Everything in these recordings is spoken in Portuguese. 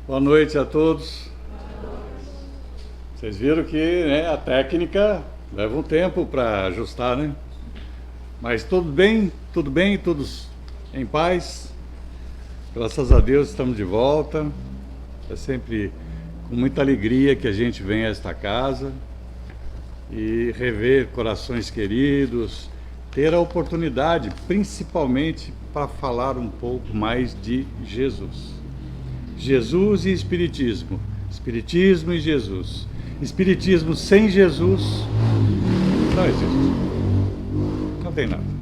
Boa noite a todos. Vocês viram que, né, a técnica leva um tempo para ajustar, né? Mas tudo bem, todos em paz. Graças a Deus estamos de volta. É sempre com muita alegria que a gente vem a esta casa e rever corações queridos, ter a oportunidade, principalmente, para falar um pouco mais de Jesus. Jesus e Espiritismo. Espiritismo e Jesus. Espiritismo sem Jesus não existe. Não tem nada.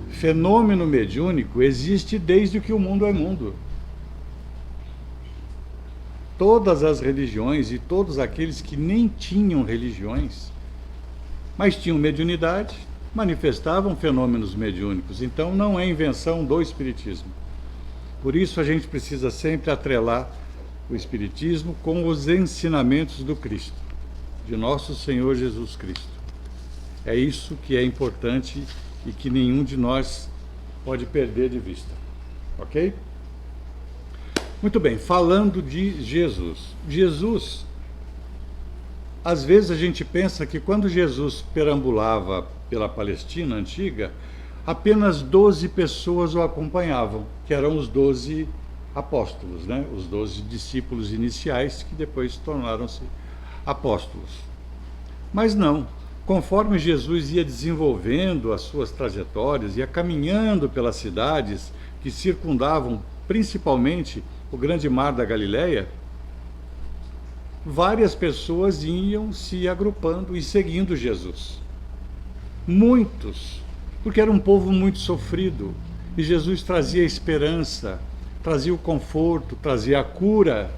Fenômeno mediúnico existe desde que o mundo é mundo. Todas as religiões e todos aqueles que nem tinham religiões, mas tinham mediunidade, manifestavam fenômenos mediúnicos. Então não é invenção do Espiritismo. Por isso a gente precisa sempre atrelar o Espiritismo com os ensinamentos do Cristo, de nosso Senhor Jesus Cristo. É isso que é importante e que nenhum de nós pode perder de vista. Ok? Muito bem, falando de Jesus. Jesus, às vezes a gente pensa que quando Jesus perambulava pela Palestina antiga, apenas 12 pessoas o acompanhavam, que eram os 12 apóstolos, né? Os 12 discípulos iniciais que depois tornaram-se apóstolos. Mas não, conforme Jesus ia desenvolvendo as suas trajetórias, ia caminhando pelas cidades que circundavam principalmente o grande mar da Galileia, várias pessoas iam se agrupando e seguindo Jesus. Muitos, porque era um povo muito sofrido, e Jesus trazia esperança, trazia o conforto, trazia a cura,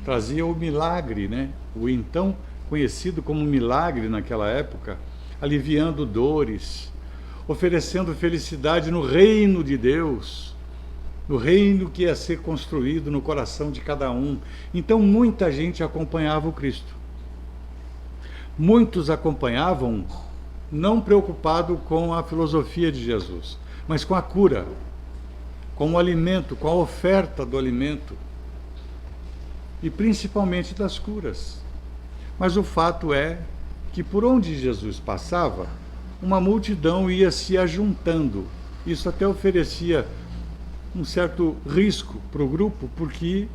trazia o milagre, né? O então conhecido como milagre naquela época, aliviando dores, oferecendo felicidade no reino de Deus, no reino que ia ser construído no coração de cada um. Então muita gente acompanhava o Cristo. Muitos acompanhavam não preocupado com a filosofia de Jesus, mas com a cura, com o alimento, com a oferta do alimento e principalmente das curas. Mas o fato é que por onde Jesus passava, uma multidão ia se ajuntando. Isso até oferecia um certo risco para o grupo, porque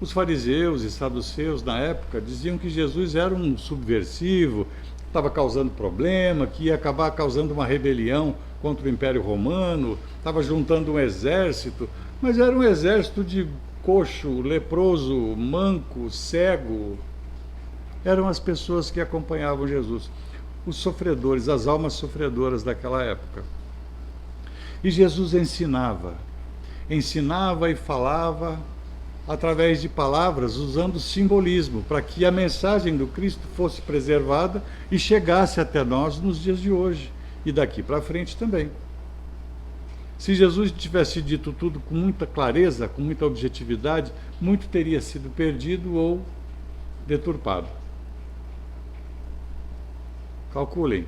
os fariseus e saduceus na época diziam que Jesus era um subversivo, estava causando problema, que ia acabar causando uma rebelião contra o Império Romano, estava juntando um exército, mas era um exército de coxo, leproso, manco, cego. Eram as pessoas que acompanhavam Jesus, os sofredores, as almas sofredoras daquela época. E Jesus ensinava e falava através de palavras, usando simbolismo, para que a mensagem do Cristo fosse preservada e chegasse até nós nos dias de hoje e daqui para frente também. Se Jesus tivesse dito tudo com muita clareza, com muita objetividade, muito teria sido perdido ou deturpado. Calculem.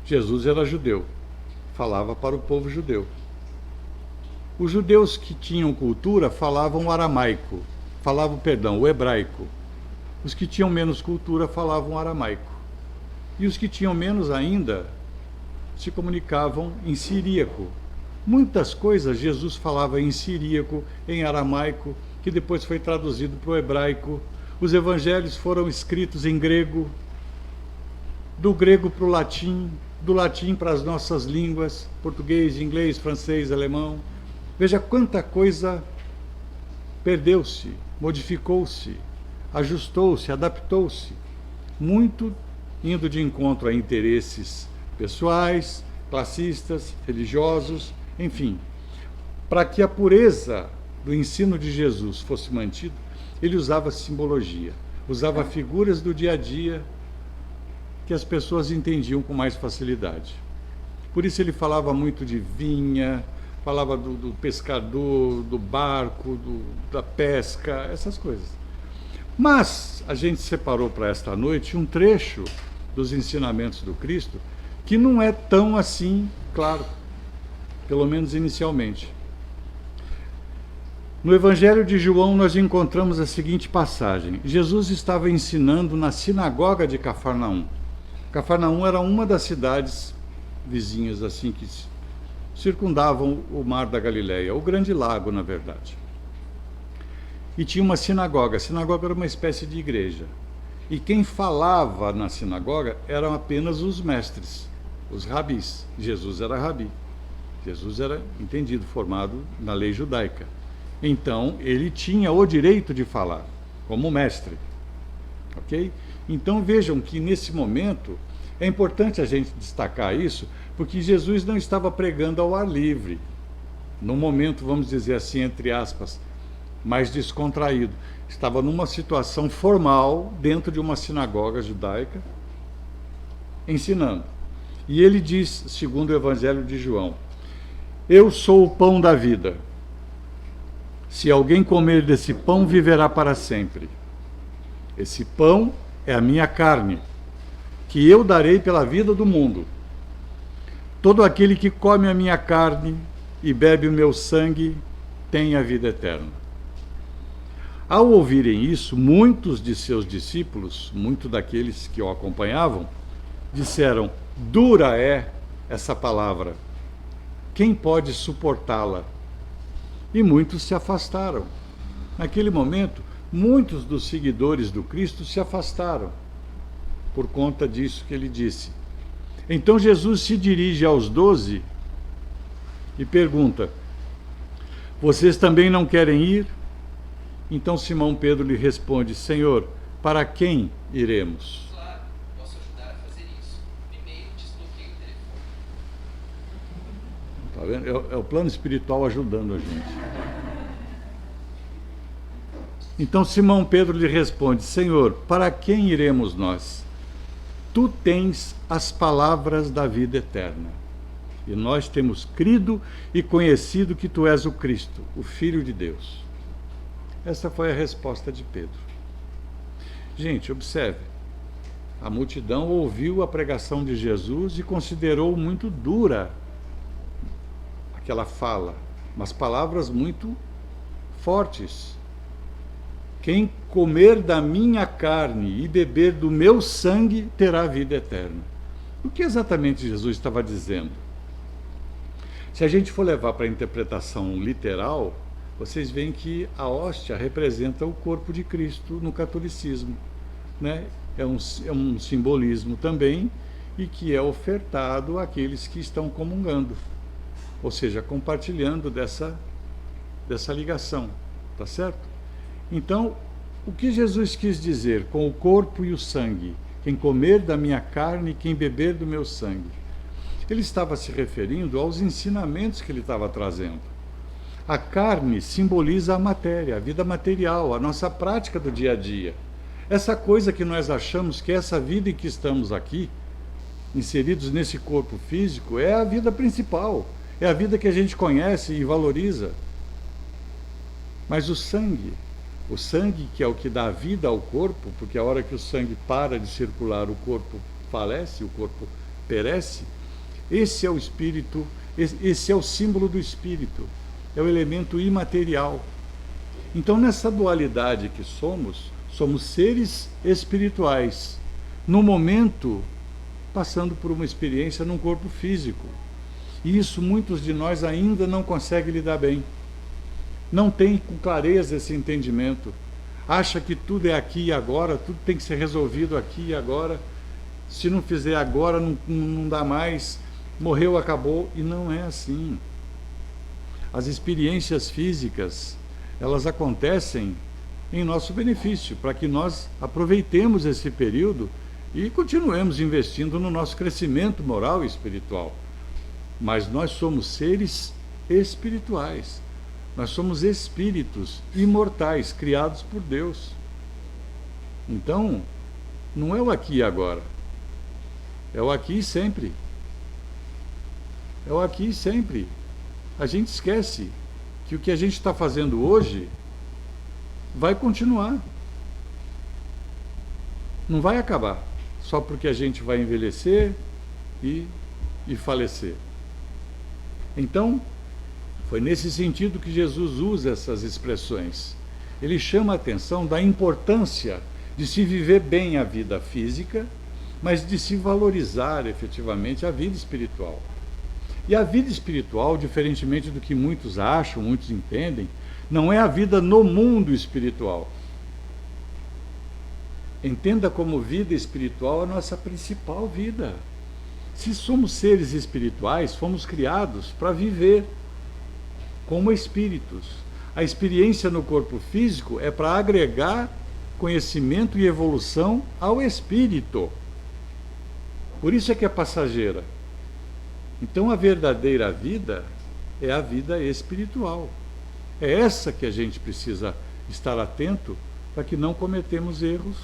Jesus era judeu, falava para o povo judeu. Os judeus que tinham cultura falavam o aramaico, o hebraico. Os que tinham menos cultura falavam o aramaico. E os que tinham menos ainda se comunicavam em siríaco. Muitas coisas Jesus falava em siríaco, em aramaico, que depois foi traduzido para o hebraico. Os evangelhos foram escritos em grego, do grego para o latim, do latim para as nossas línguas, português, inglês, francês, alemão. Veja quanta coisa perdeu-se, modificou-se, ajustou-se, adaptou-se, muito indo de encontro a interesses pessoais, classistas, religiosos, enfim. Para que a pureza do ensino de Jesus fosse mantida, ele usava simbologia, usava figuras do dia a dia que as pessoas entendiam com mais facilidade. Por isso ele falava muito de vinha, falava do pescador, do barco, da pesca, essas coisas. Mas a gente separou para esta noite um trecho dos ensinamentos do Cristo que não é tão assim claro, pelo menos inicialmente. No Evangelho de João nós encontramos a seguinte passagem. Jesus estava ensinando na sinagoga de Cafarnaum. Cafarnaum era uma das cidades vizinhas assim que circundavam o Mar da Galileia, o Grande Lago, na verdade. E tinha uma sinagoga. A sinagoga era uma espécie de igreja. E quem falava na sinagoga eram apenas os mestres, os rabis. Jesus era rabi. Jesus era entendido, formado na lei judaica. Então, ele tinha o direito de falar, como mestre. Ok? Então, vejam que nesse momento, é importante a gente destacar isso, porque Jesus não estava pregando ao ar livre. Num momento, vamos dizer assim, entre aspas, mais descontraído. Estava numa situação formal, dentro de uma sinagoga judaica, ensinando. E ele diz, segundo o Evangelho de João, eu sou o pão da vida. Se alguém comer desse pão, viverá para sempre. Esse pão é a minha carne, que eu darei pela vida do mundo. Todo aquele que come a minha carne e bebe o meu sangue tem a vida eterna. Ao ouvirem isso, muitos de seus discípulos, muitos daqueles que o acompanhavam, disseram, dura é essa palavra. Quem pode suportá-la? E muitos se afastaram. Naquele momento, muitos dos seguidores do Cristo se afastaram, por conta disso que ele disse. Então Jesus se dirige aos 12 e pergunta, vocês também não querem ir? Então Simão Pedro lhe responde, Senhor, para quem iremos? Claro, posso ajudar a fazer isso. Primeiro, desbloqueie o telefone. Tá vendo? É o plano espiritual ajudando a gente. Então Simão Pedro lhe responde, Senhor, para quem iremos nós? Tu tens as palavras da vida eterna. E nós temos crido e conhecido que tu és o Cristo, o Filho de Deus. Essa foi a resposta de Pedro. Gente, observe. A multidão ouviu a pregação de Jesus e considerou muito dura aquela fala, mas palavras muito fortes. Quem comer da minha carne e beber do meu sangue terá vida eterna. O que exatamente Jesus estava dizendo? Se a gente for levar para a interpretação literal, vocês veem que a hóstia representa o corpo de Cristo no catolicismo, né? É um simbolismo também e que é ofertado àqueles que estão comungando, ou seja, compartilhando dessa ligação, tá certo? Então, o que Jesus quis dizer com o corpo e o sangue? Quem comer da minha carne e quem beber do meu sangue. Ele estava se referindo aos ensinamentos que ele estava trazendo. A carne simboliza a matéria, a vida material, a nossa prática do dia a dia. Essa coisa que nós achamos que essa vida em que estamos aqui, inseridos nesse corpo físico, é a vida principal, é a vida que a gente conhece e valoriza. Mas o sangue que é o que dá vida ao corpo, porque a hora que o sangue para de circular, o corpo falece, o corpo perece, esse é o espírito, esse é o símbolo do espírito, é o elemento imaterial. Então, nessa dualidade que somos seres espirituais, no momento, passando por uma experiência num corpo físico. E isso muitos de nós ainda não conseguem lidar bem. Não tem com clareza esse entendimento. Acha que tudo é aqui e agora, tudo tem que ser resolvido aqui e agora. Se não fizer agora, não dá mais. Morreu, acabou. E não é assim. As experiências físicas, elas acontecem em nosso benefício, para que nós aproveitemos esse período e continuemos investindo no nosso crescimento moral e espiritual. Mas nós somos seres espirituais. Nós somos espíritos imortais, criados por Deus. Então, não é o aqui e agora. É o aqui e sempre. É o aqui e sempre. A gente esquece que o que a gente está fazendo hoje vai continuar. Não vai acabar. Só porque a gente vai envelhecer e falecer. Então, Foi nesse sentido que Jesus usa essas expressões. Ele chama a atenção da importância de se viver bem a vida física, mas de se valorizar efetivamente a vida espiritual. E a vida espiritual, diferentemente do que muitos acham, muitos entendem, não é a vida no mundo espiritual. Entenda como vida espiritual a nossa principal vida. Se somos seres espirituais, fomos criados para viver como espíritos. A experiência no corpo físico é para agregar conhecimento e evolução ao espírito. Por isso é que é passageira. Então a verdadeira vida é a vida espiritual. É essa que a gente precisa estar atento para que não cometemos erros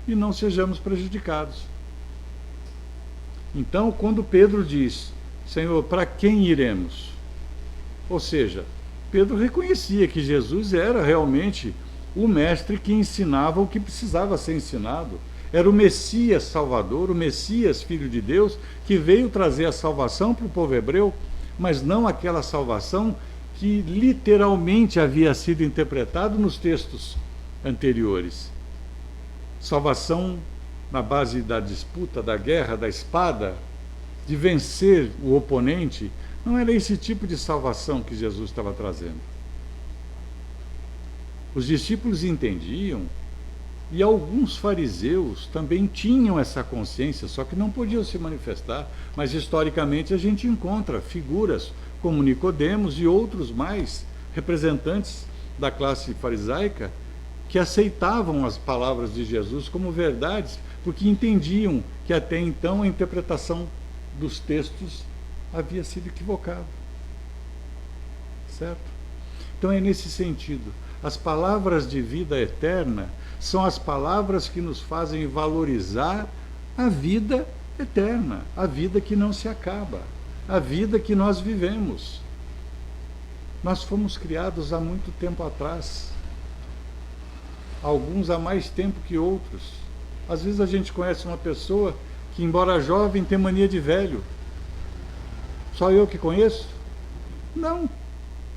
e não sejamos prejudicados. Então, quando Pedro diz, Senhor, para quem iremos? Ou seja, Pedro reconhecia que Jesus era realmente o mestre que ensinava o que precisava ser ensinado. Era o Messias Salvador, o Messias Filho de Deus, que veio trazer a salvação para o povo hebreu, mas não aquela salvação que literalmente havia sido interpretado nos textos anteriores. Salvação na base da disputa, da guerra, da espada, de vencer o oponente. Não era esse tipo de salvação que Jesus estava trazendo. Os discípulos entendiam, e alguns fariseus também tinham essa consciência, só que não podiam se manifestar. Mas historicamente a gente encontra figuras como Nicodemos e outros mais representantes da classe farisaica que aceitavam as palavras de Jesus como verdades, porque entendiam que até então a interpretação dos textos havia sido equivocada. Certo? Então é nesse sentido. As palavras de vida eterna são as palavras que nos fazem valorizar a vida eterna, a vida que não se acaba, a vida que nós vivemos. Nós fomos criados há muito tempo atrás, alguns há mais tempo que outros. Às vezes a gente conhece uma pessoa que, embora jovem, tem mania de velho. Só eu que conheço? Não,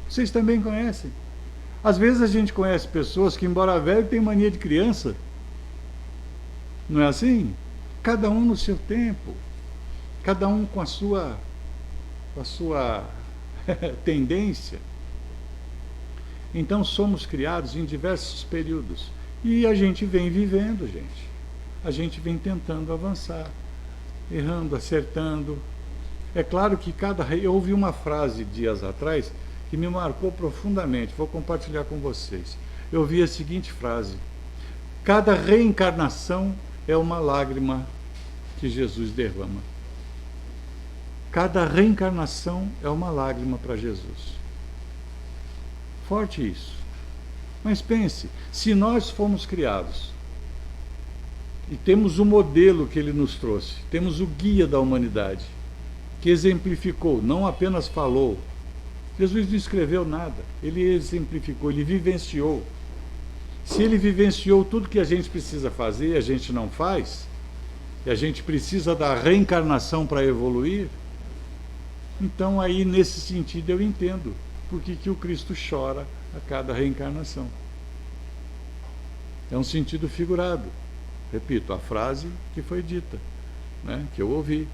vocês também conhecem. Às vezes a gente conhece pessoas que, embora velho, têm mania de criança. Não é assim? Cada um no seu tempo, cada um com a sua tendência. Então somos criados em diversos períodos e a gente vem vivendo, gente. A gente vem tentando avançar, errando, acertando. É claro que eu ouvi uma frase dias atrás que me marcou profundamente, vou compartilhar com vocês. Eu ouvi a seguinte frase: cada reencarnação é uma lágrima que Jesus derrama. Cada reencarnação é uma lágrima para Jesus. Forte isso. Mas pense, se nós fomos criados e temos o modelo que ele nos trouxe, temos o guia da humanidade, que exemplificou, não apenas falou. Jesus não escreveu nada, ele exemplificou, ele vivenciou. Se ele vivenciou tudo que a gente precisa fazer e a gente não faz, e a gente precisa da reencarnação para evoluir, então aí nesse sentido eu entendo por que o Cristo chora a cada reencarnação. É um sentido figurado. Repito, a frase que foi dita, né, que eu ouvi.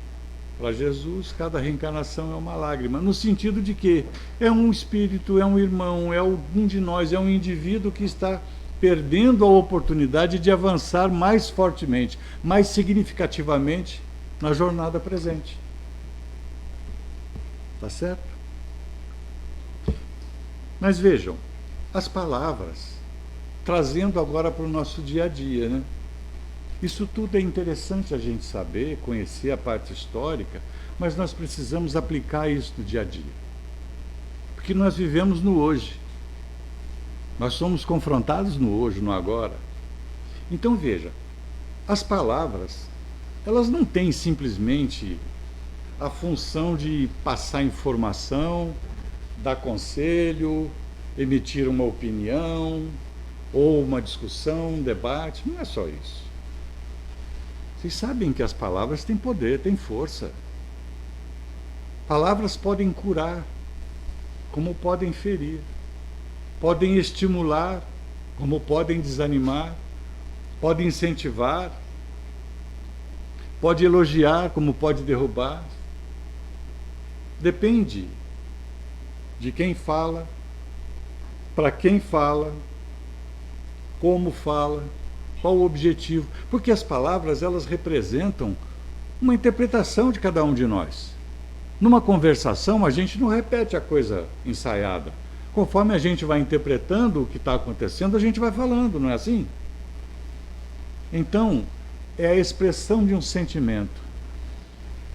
Para Jesus, cada reencarnação é uma lágrima, no sentido de que é um espírito, é um irmão, é algum de nós, é um indivíduo que está perdendo a oportunidade de avançar mais fortemente, mais significativamente na jornada presente. Tá certo? Mas vejam, as palavras, trazendo agora para o nosso dia a dia, né? Isso tudo é interessante a gente saber, conhecer a parte histórica, mas nós precisamos aplicar isso no dia a dia. Porque nós vivemos no hoje. Nós somos confrontados no hoje, no agora. Então veja, as palavras, elas não têm simplesmente a função de passar informação, dar conselho, emitir uma opinião, ou uma discussão, um debate. Não é só isso. Vocês sabem que as palavras têm poder, têm força. Palavras podem curar. como podem ferir, podem estimular, como podem desanimar, podem incentivar, pode elogiar, como pode derrubar. Depende de quem fala, para quem fala, como fala, qual o objetivo. Porque as palavras, elas representam uma interpretação de cada um de nós. Numa conversação, a gente não repete a coisa ensaiada. Conforme a gente vai interpretando o que está acontecendo, a gente vai falando, não é assim? Então, é a expressão de um sentimento.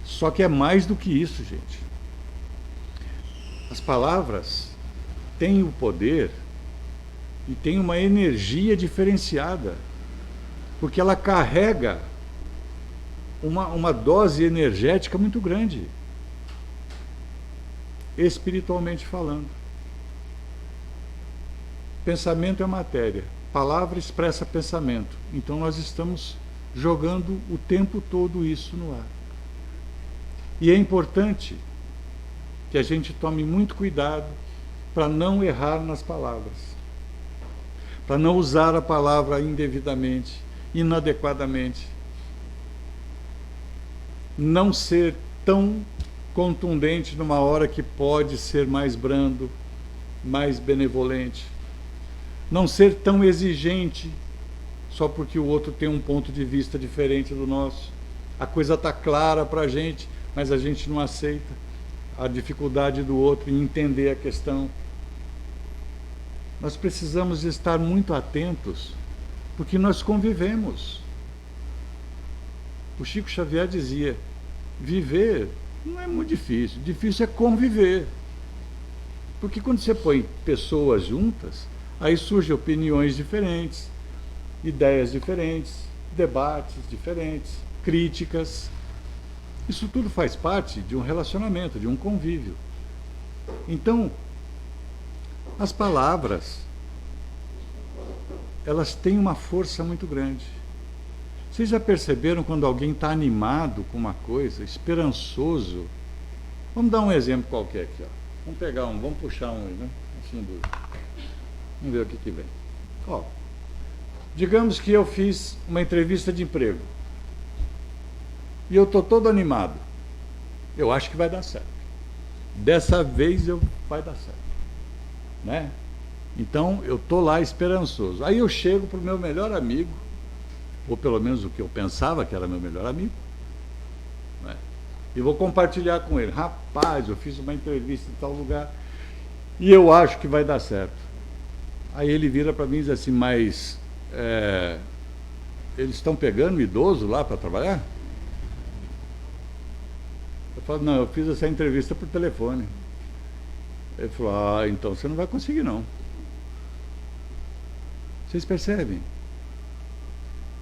Só que é mais do que isso, gente. As palavras têm o poder e têm uma energia diferenciada, porque ela carrega uma dose energética muito grande, espiritualmente falando. Pensamento é matéria, palavra expressa pensamento. Então nós estamos jogando o tempo todo isso no ar. E é importante que a gente tome muito cuidado para não errar nas palavras, para não usar a palavra indevidamente, inadequadamente, não ser tão contundente numa hora que pode ser mais brando, mais benevolente, não ser tão exigente só porque o outro tem um ponto de vista diferente do nosso. A coisa está clara para a gente, mas a gente não aceita a dificuldade do outro em entender a questão. Nós precisamos estar muito atentos, porque nós convivemos. O Chico Xavier dizia, viver não é muito difícil, difícil é conviver. Porque quando você põe pessoas juntas, aí surgem opiniões diferentes, ideias diferentes, debates diferentes, críticas. Isso tudo faz parte de um relacionamento, de um convívio. Então, as palavras, elas têm uma força muito grande. Vocês já perceberam quando alguém está animado com uma coisa, esperançoso? Vamos dar um exemplo qualquer aqui, ó. Vamos puxar um aí, né? Assim, vamos ver o que vem. Ó, digamos que eu fiz uma entrevista de emprego e eu estou todo animado. Eu acho que vai dar certo. Dessa vez vai dar certo, né? Então eu estou lá esperançoso. Aí eu chego para o meu melhor amigo, ou pelo menos o que eu pensava que era meu melhor amigo, né? E vou compartilhar com ele. Rapaz, eu fiz uma entrevista em tal lugar e eu acho que vai dar certo. Aí ele vira para mim e diz assim, mas eles estão pegando idoso lá para trabalhar? Eu falo, não, eu fiz essa entrevista por telefone. Ele falou, então você não vai conseguir não. Vocês percebem?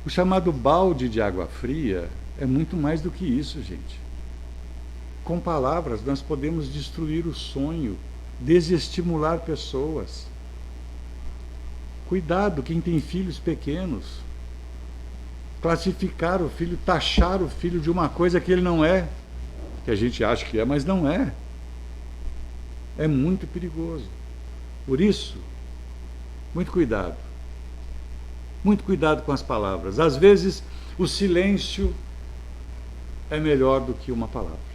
O chamado balde de água fria é muito mais do que isso, gente. Com palavras nós podemos destruir o sonho, desestimular pessoas. Cuidado, quem tem filhos pequenos. Classificar o filho, taxar o filho de uma coisa que ele não é, que a gente acha que é, mas não é. É muito perigoso. Por isso, muito cuidado. Muito cuidado com as palavras. Às vezes, o silêncio é melhor do que uma palavra.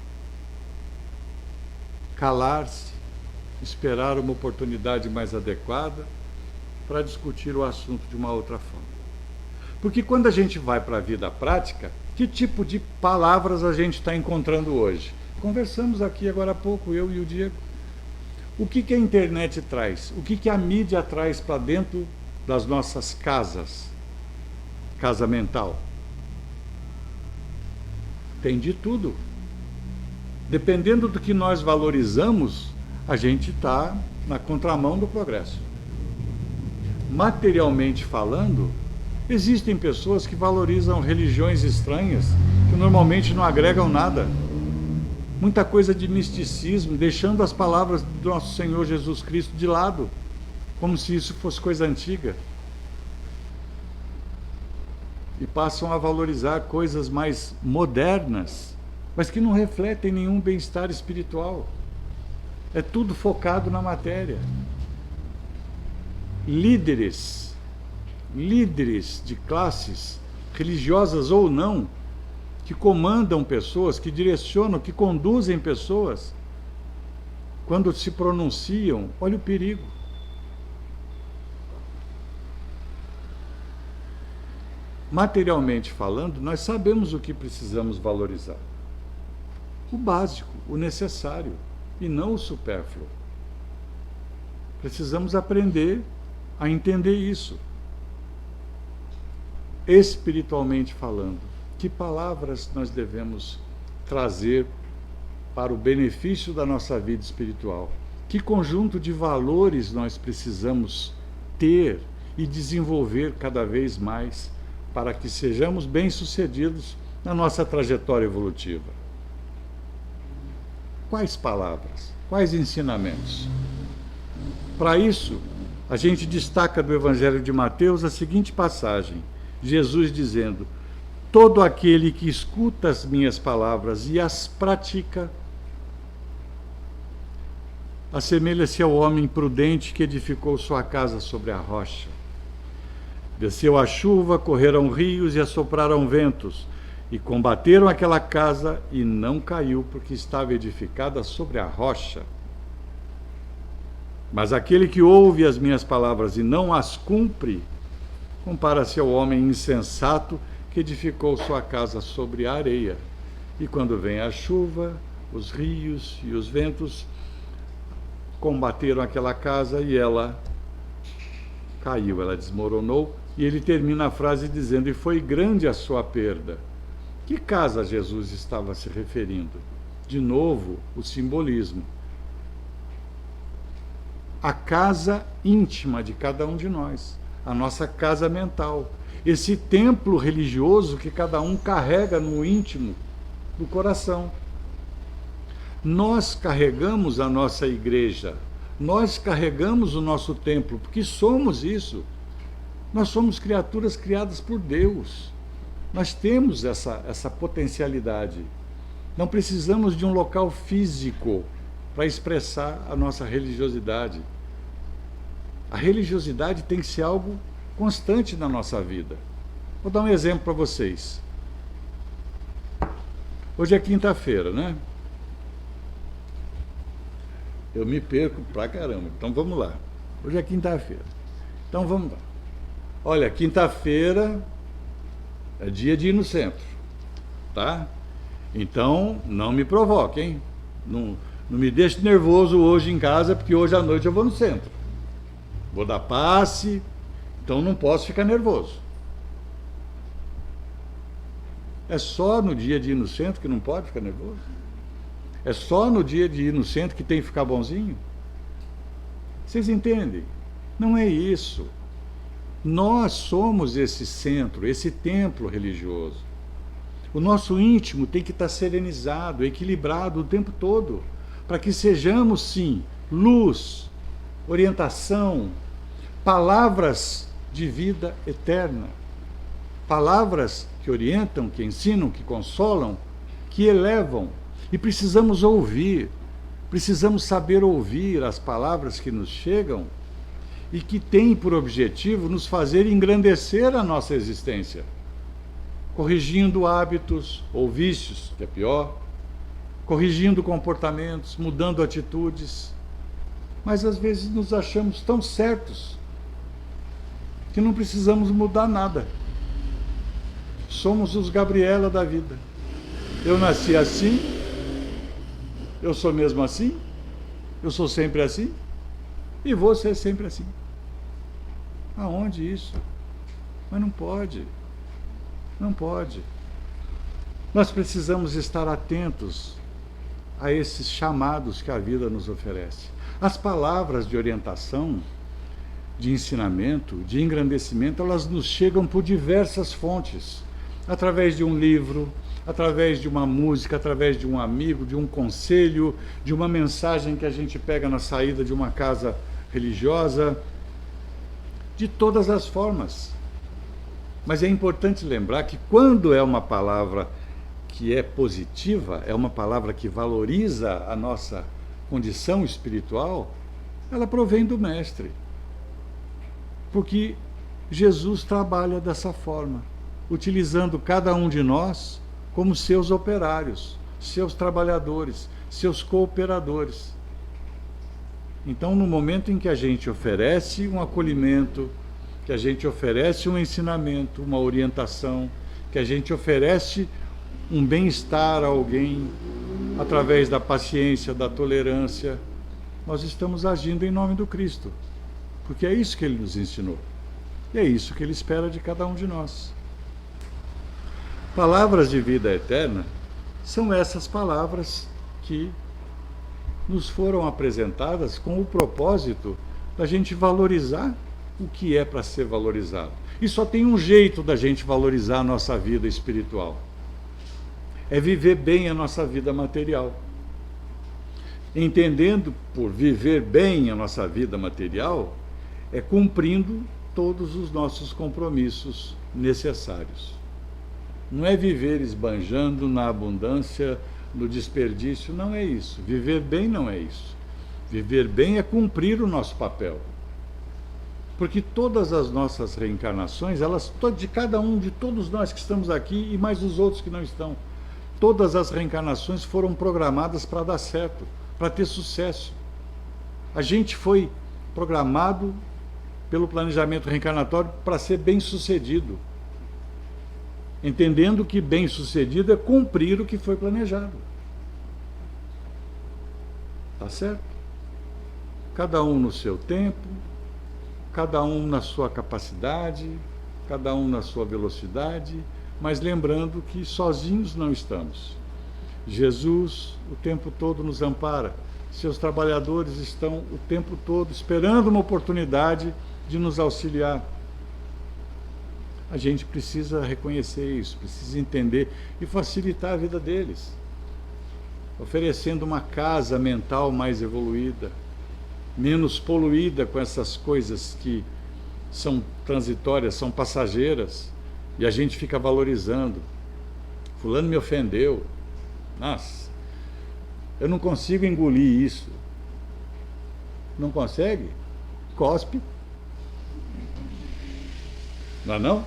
Calar-se, esperar uma oportunidade mais adequada para discutir o assunto de uma outra forma. Porque quando a gente vai para a vida prática, que tipo de palavras a gente está encontrando hoje? Conversamos aqui agora há pouco, eu e o Diego. O que a internet traz? O que a mídia traz para dentro das nossas casas? Casa mental. Tem de tudo. Dependendo do que nós valorizamos, a gente está na contramão do progresso. Materialmente falando, existem pessoas que valorizam religiões estranhas, que normalmente não agregam nada. Muita coisa de misticismo, deixando as palavras do nosso Senhor Jesus Cristo de lado, como se isso fosse coisa antiga. E passam a valorizar coisas mais modernas, mas que não refletem nenhum bem-estar espiritual. É tudo focado na matéria. Líderes de classes, religiosas ou não, que comandam pessoas, que direcionam, que conduzem pessoas, quando se pronunciam, olha o perigo. Materialmente falando, nós sabemos o que precisamos valorizar. O básico, o necessário, e não o supérfluo. Precisamos aprender a entender isso. Espiritualmente falando, que palavras nós devemos trazer para o benefício da nossa vida espiritual? Que conjunto de valores nós precisamos ter e desenvolver cada vez mais para que sejamos bem-sucedidos na nossa trajetória evolutiva? Quais palavras? Quais ensinamentos? Para isso, a gente destaca do Evangelho de Mateus a seguinte passagem: Jesus dizendo: todo aquele que escuta as minhas palavras e as pratica, assemelha-se ao homem prudente que edificou sua casa sobre a rocha. Desceu a chuva, correram rios e assopraram ventos, e combateram aquela casa, e não caiu, porque estava edificada sobre a rocha. Mas aquele que ouve as minhas palavras e não as cumpre, compara-se ao homem insensato que edificou sua casa sobre a areia. E quando vem a chuva, os rios e os ventos combateram aquela casa e ela caiu, ela desmoronou. E ele termina a frase dizendo: e foi grande a sua perda. Que casa Jesus estava se referindo? De novo, o simbolismo. A casa íntima de cada um de nós, a nossa casa mental, esse templo religioso que cada um carrega no íntimo do coração. Nós carregamos a nossa igreja, nós carregamos o nosso templo, porque somos isso. Nós somos criaturas criadas por Deus. Nós temos essa potencialidade. Não precisamos de um local físico para expressar a nossa religiosidade. A religiosidade tem que ser algo constante na nossa vida. Vou dar um exemplo para vocês. Hoje é quinta-feira, né? Eu me perco pra caramba, então vamos lá. Hoje é quinta-feira. Então vamos lá. Olha, quinta-feira é dia de ir no centro, tá? Então, não me provoquem. Não me deixe nervoso hoje em casa, porque hoje à noite eu vou no centro. Vou dar passe, então não posso ficar nervoso. É só no dia de ir no centro que não pode ficar nervoso? É só no dia de ir no centro que tem que ficar bonzinho? Vocês entendem? Não é isso. Nós somos esse centro, esse templo religioso. O nosso íntimo tem que estar serenizado, equilibrado o tempo todo, para que sejamos, sim, luz, orientação, palavras de vida eterna, palavras que orientam, que ensinam, que consolam, que elevam. E precisamos ouvir, precisamos saber ouvir as palavras que nos chegam e que têm por objetivo nos fazer engrandecer a nossa existência, corrigindo hábitos ou vícios, que é pior, corrigindo comportamentos, mudando atitudes. Mas às vezes nos achamos tão certos que não precisamos mudar nada. Somos os Gabriela da vida. Eu nasci assim, eu sou mesmo assim, eu sou sempre assim, e vou ser sempre assim. Aonde isso? Mas não pode. Não pode. Nós precisamos estar atentos a esses chamados que a vida nos oferece. As palavras de orientação, de ensinamento, de engrandecimento, elas nos chegam por diversas fontes. Através de um livro, através de uma música, através de um amigo, de um conselho, de uma mensagem que a gente pega na saída de uma casa religiosa, de todas as formas. Mas é importante lembrar que quando é uma palavra que é positiva, é uma palavra que valoriza a nossa condição espiritual, ela provém do Mestre. Porque Jesus trabalha dessa forma, utilizando cada um de nós como seus operários, seus trabalhadores, seus cooperadores. Então, no momento em que a gente oferece um acolhimento, que a gente oferece um ensinamento, uma orientação, que a gente oferece um bem-estar a alguém, através da paciência, da tolerância, nós estamos agindo em nome do Cristo, porque é isso que Ele nos ensinou, e é isso que Ele espera de cada um de nós. Palavras de vida eterna são essas palavras que nos foram apresentadas com o propósito da gente valorizar o que é para ser valorizado. E só tem um jeito da gente valorizar a nossa vida espiritual: é viver bem a nossa vida material. Entendendo por viver bem a nossa vida material, é cumprindo todos os nossos compromissos necessários. Não é viver esbanjando na abundância, no desperdício, não é isso. Viver bem não é isso. Viver bem é cumprir o nosso papel. Porque todas as nossas reencarnações, elas, de cada um, de todos nós que estamos aqui e mais os outros que não estão, todas as reencarnações foram programadas para dar certo, para ter sucesso. A gente foi programado pelo planejamento reencarnatório para ser bem-sucedido, entendendo que bem-sucedido é cumprir o que foi planejado. Tá certo? Cada um no seu tempo, cada um na sua capacidade, cada um na sua velocidade, mas lembrando que sozinhos não estamos. Jesus o tempo todo nos ampara, seus trabalhadores estão o tempo todo esperando uma oportunidade de nos auxiliar. A gente precisa reconhecer isso, precisa entender e facilitar a vida deles, oferecendo uma casa mental mais evoluída, menos poluída com essas coisas que são transitórias, são passageiras, e a gente fica valorizando. Fulano me ofendeu. Nossa, eu não consigo engolir isso. Não consegue? Cospe. Não é não?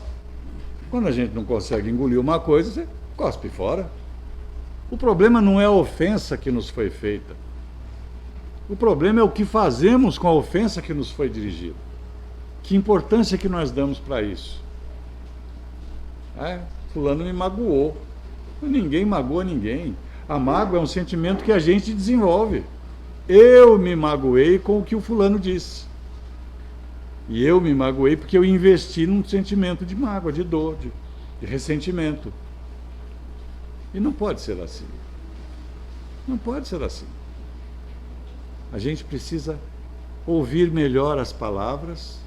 Quando a gente não consegue engolir uma coisa, você cospe fora. O problema não é a ofensa que nos foi feita. O problema é o que fazemos com a ofensa que nos foi dirigida. Que importância que nós damos para isso? Fulano me magoou. Ninguém magoa ninguém. A mágoa é um sentimento que a gente desenvolve. Eu me magoei com o que o fulano disse. E eu me magoei porque eu investi num sentimento de mágoa, de dor, de ressentimento. E não pode ser assim. Não pode ser assim. A gente precisa ouvir melhor as palavras,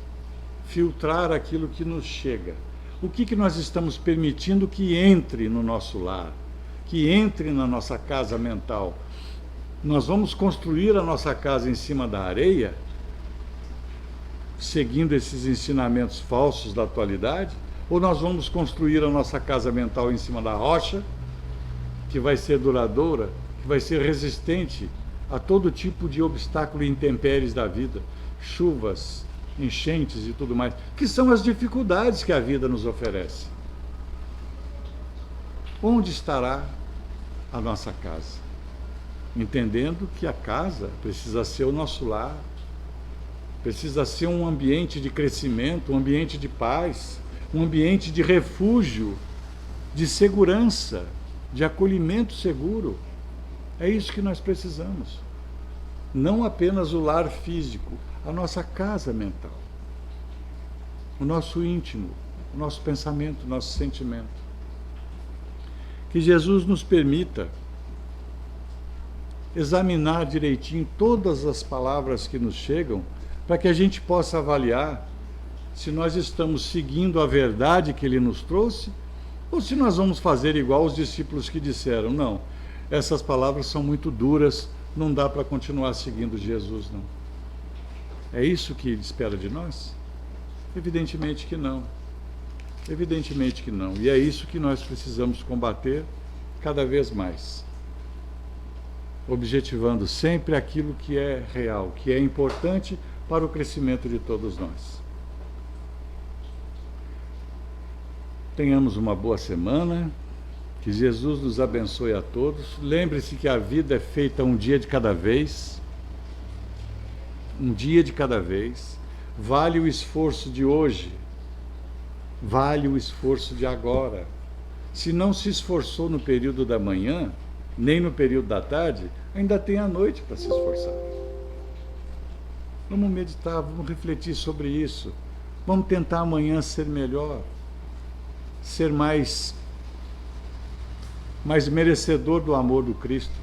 filtrar aquilo que nos chega. O que nós estamos permitindo que entre no nosso lar, que entre na nossa casa mental? Nós vamos construir a nossa casa em cima da areia, seguindo esses ensinamentos falsos da atualidade? Ou nós vamos construir a nossa casa mental em cima da rocha, que vai ser duradoura, que vai ser resistente a todo tipo de obstáculo e intempéries da vida, chuvas, enchentes e tudo mais, que são as dificuldades que a vida nos oferece? Onde estará a nossa casa? Entendendo que a casa precisa ser o nosso lar, precisa ser um ambiente de crescimento, um ambiente de paz, um ambiente de refúgio, de segurança, de acolhimento seguro. É isso que nós precisamos. Não apenas o lar físico, a nossa casa mental, o nosso íntimo, o nosso pensamento, o nosso sentimento. Que Jesus nos permita examinar direitinho todas as palavras que nos chegam, para que a gente possa avaliar se nós estamos seguindo a verdade que Ele nos trouxe, ou se nós vamos fazer igual os discípulos que disseram: não, essas palavras são muito duras, não dá para continuar seguindo Jesus, não. É isso que Ele espera de nós? Evidentemente que não. Evidentemente que não. E é isso que nós precisamos combater cada vez mais. objetivando sempre aquilo que é real, que é importante para o crescimento de todos nós. Tenhamos uma boa semana, que Jesus nos abençoe a todos. Lembre-se que a vida é feita um dia de cada vez, um dia de cada vez. Vale o esforço de hoje, vale o esforço de agora. Se não se esforçou no período da manhã, nem no período da tarde, ainda tem a noite para se esforçar. Vamos meditar, vamos refletir sobre isso. Vamos tentar amanhã ser melhor, ser mais merecedor do amor do Cristo.